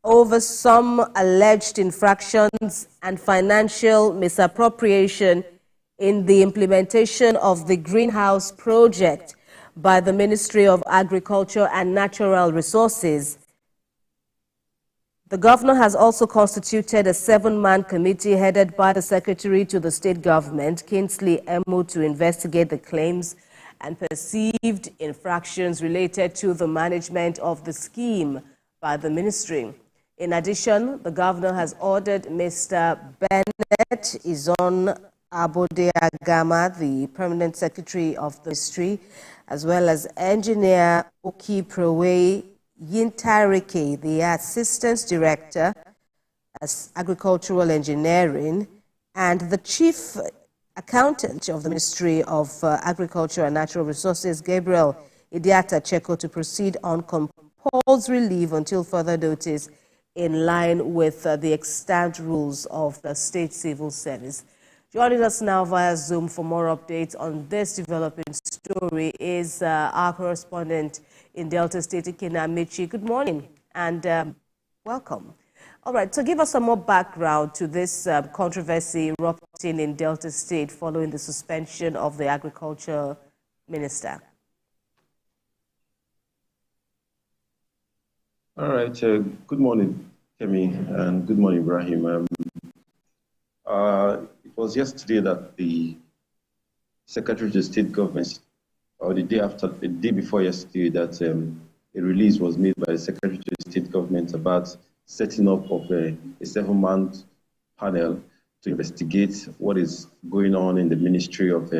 over some alleged infractions and financial misappropriation in the implementation of the greenhouse project by the Ministry of Agriculture and Natural Resources. The governor has also constituted a 7-man committee headed by the Secretary to the State Government, Kingsley Emu, to investigate the claims and perceived infractions related to the management of the scheme by the ministry. In addition, the governor has ordered Mr. Bennett Izon Abodeagama, the permanent secretary of the ministry, as well as engineer Oki Prowe Yintarike, the assistant director as agricultural engineering, and the chief accountant of the Ministry of Agriculture and Natural Resources, Gabriel Idiata Cheko, to proceed on compulsory leave until further notice, in line with the extant rules of the State Civil Service. Joining us now via Zoom for more updates on this developing story is our correspondent in Delta State, Ikenna Amaechi. Good morning and welcome. All right, so give us some more background to this controversy erupting in Delta State following the suspension of the Agriculture Minister. All right, good morning, Kemi, and good morning, Ibrahim. It was yesterday that the Secretary to the State Government, or the day before yesterday, that a release was made by the Secretary to the State Government about setting up of a 7-man panel to investigate what is going on in the Ministry of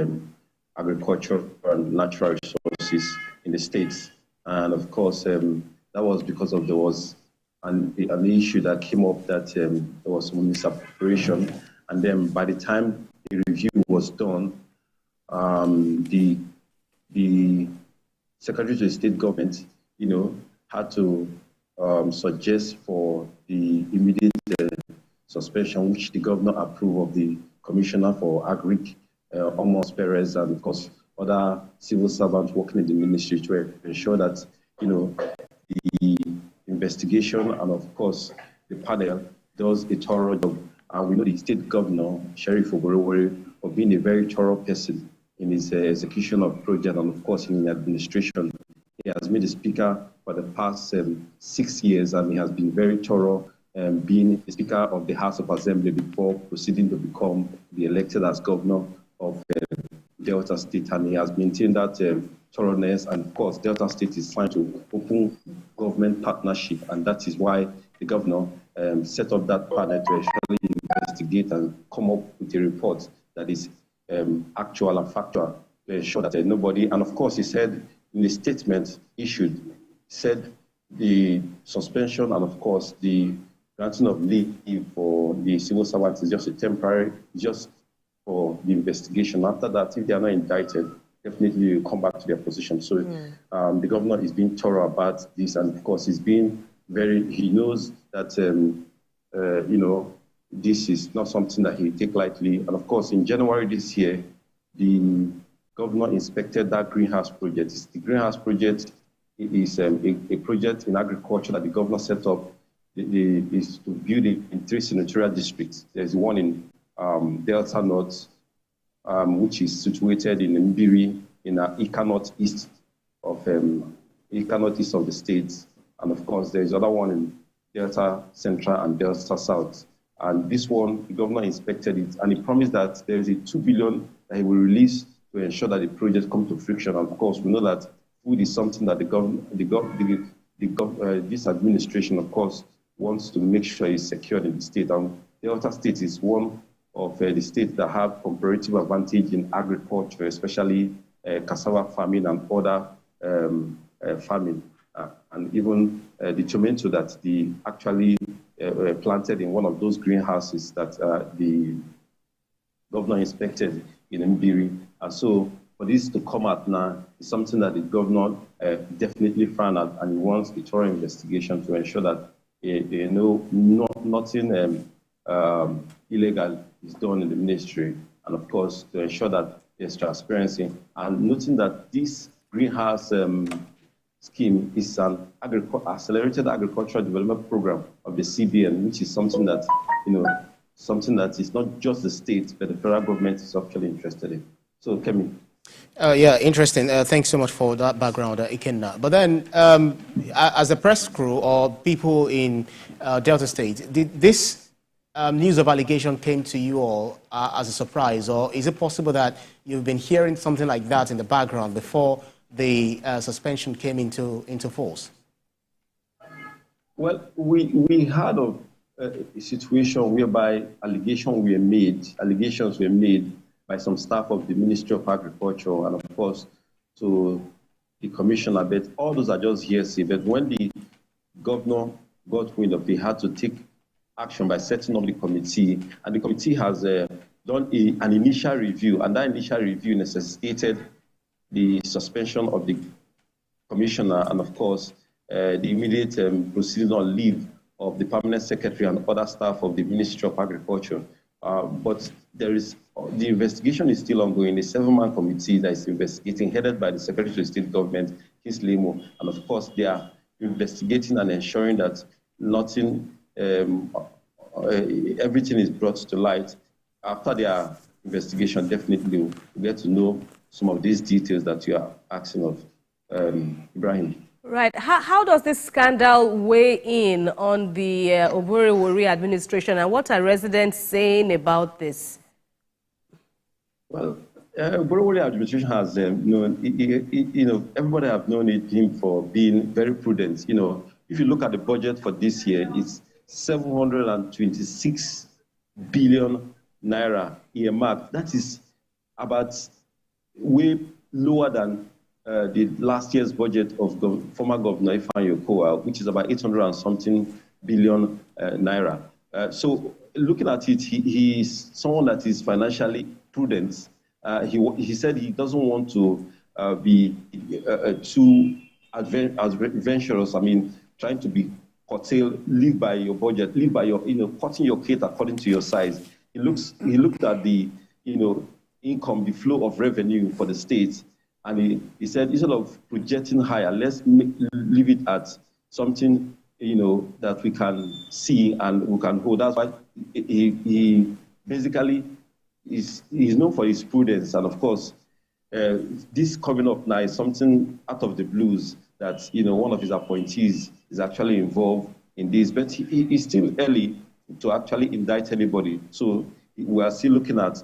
Agriculture and Natural Resources in the states. And of course, that was because there was an issue that came up that there was some misappropriation. And then by the time the review was done, the Secretary to the State Government, had to suggest for the immediate suspension, which the governor approved of the Commissioner for Agric, Amos Perez, and of course other civil servants working in the ministry to ensure that the investigation and of course the panel does a thorough job. And we know the state governor, Sheriff Oborevwori, for being a very thorough person in his execution of project and of course in administration. He has been the speaker for the past 6 years, and he has been very thorough, being the Speaker of the House of Assembly before proceeding to become the elected as governor of Delta State. And he has maintained that thoroughness. And of course, Delta State is trying to open government partnership, and that is why the governor set up that panel to actually investigate and come up with a report that is actual and factual to ensure that nobody. And of course, he said in the statement issued, said the suspension and of course the granting of leave for the civil servants is just a temporary, just for the investigation. After that, if they are not indicted, definitely will come back to their position. So the governor is being thorough about this, and of course he's being he knows that this is not something that he take lightly. And of course, in January this year, the governor inspected that greenhouse project. The greenhouse project is a project in agriculture that the governor set up. Is to build it in 3 senatorial districts. There's one in Delta North, which is situated in Mbiri, in Ikenna east of the state. And of course, there's another one in Delta Central and Delta South. And this one, the governor inspected it, and he promised that there is a 2 billion that he will release to ensure that the project comes to fruition. And of course, we know that food is something that this administration, of course, wants to make sure is secured in the state. And Delta State is one of the states that have comparative advantage in agriculture, especially cassava farming and other farming. And even the tomato that they actually planted in one of those greenhouses that the governor inspected in Mbiri. And so for this to come out now is something that the governor definitely frowned at, and he wants a thorough investigation to ensure that nothing illegal is done in the ministry, and of course to ensure that there's transparency. And noting that this greenhouse scheme is an accelerated agricultural development program of the CBN, which is something that, something that is not just the state, but the federal government is actually interested in. So, Kemi. Yeah, interesting. Thanks so much for that background, Ikenna. But then, as a press crew or people in Delta State, did this news of allegation came to you all as a surprise, or is it possible that you've been hearing something like that in the background before the suspension came into force? Well, we had a situation whereby allegations were made by some staff of the Ministry of Agriculture and, of course, to the commissioner. But all those are just hearsay. But when the governor got wind of it, he had to take action by setting up the committee. And the committee has done an initial review, and that initial review necessitated the suspension of the commissioner and, of course, the immediate proceeding on leave of the permanent secretary and other staff of the Ministry of Agriculture. But the investigation is still ongoing. A 7-man committee that is investigating, headed by the Secretary of State Government, Kingsley Mo, and of course they are investigating and ensuring that nothing, everything is brought to light. After their investigation, definitely we'll get to know some of these details that you are asking of, Ibrahim. Right. How does this scandal weigh in on the Oborevwori administration, and what are residents saying about this? Well, Oborevwori administration has, everybody have known him for being very prudent. If you look at the budget for this year, it's 726 billion naira earmarked. That is about way lower than the last year's budget of former Governor Ikenna, which is about 800 and something billion naira. So looking at it, he is someone that is financially prudent. He said he doesn't want to be too adventurous. I mean, trying to be curtail, live by your budget, live by your, cutting your cake according to your size. He looked at the, income, the flow of revenue for the state, and he said, instead of projecting higher, let's leave it at something, that we can see and we can hold. That's why he basically he's known for his prudence. And of course, this coming up now is something out of the blues that, one of his appointees is actually involved in this. But it's still early to actually indict anybody. So we are still looking at,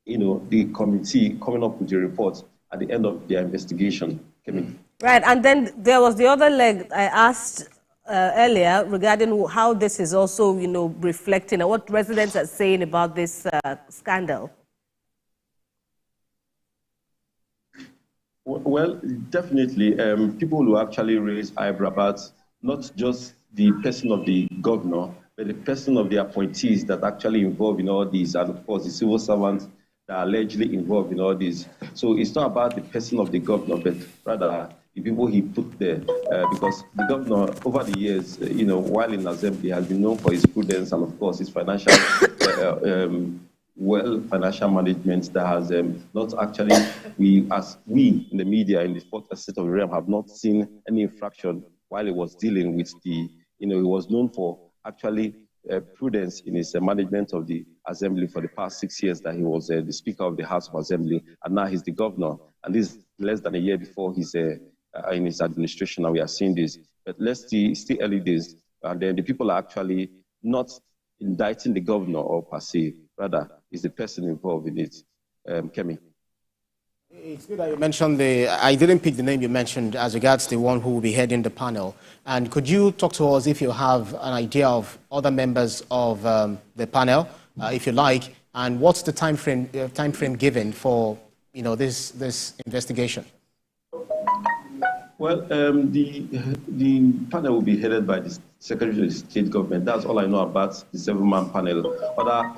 the committee coming up with the report at the end of their investigation. Right, and then there was the other leg I asked earlier regarding how this is also, reflecting and what residents are saying about this scandal. Well, definitely, people will actually raise eyebrow about not just the person of the governor, but the person of the appointees that actually involved in all these, and of course the civil servants that are allegedly involved in all this. So it's not about the person of the governor, but rather the people he put there, because the governor, over the years, while in assembly, has been known for his prudence and, of course, his financial, financial management that has not actually, we in the media, in the fourth estate of the realm, have not seen any infraction while he was dealing with the, he was known for actually prudence in his management of the assembly for the past 6 years that he was the Speaker of the House of Assembly, and now he's the governor. And this is less than a year before he's in his administration, and we are seeing this. But let's see, it's still early days, and then the people are actually not indicting the governor or per se, rather, is the person involved in it. Kemi. It's good that you mentioned I didn't pick the name you mentioned as regards the one who will be heading the panel. And could you talk to us if you have an idea of other members of the panel, if you like, and what's the time frame given for, this investigation? Well, the panel will be headed by the Secretary of State Government. That's all I know about the 7-man panel. Other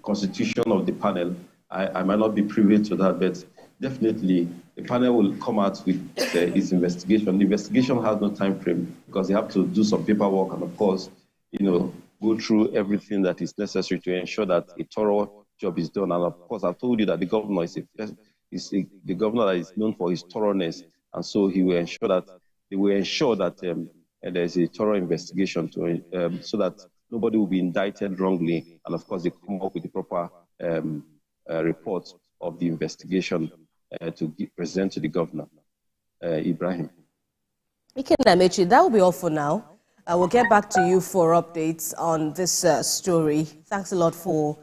constitution of the panel, I might not be privy to that, but definitely the panel will come out with its investigation. The investigation has no time frame because they have to do some paperwork and, of course, go through everything that is necessary to ensure that a thorough job is done. And of course, I've told you that the governor is the governor that is known for his thoroughness. And so he will ensure that there's a thorough investigation so that nobody will be indicted wrongly. And of course, they come up with the proper report of the investigation to present to the governor. Ibrahim. Ikenna, Amaechi, that will be all for now. I will get back to you for updates on this story. Thanks a lot for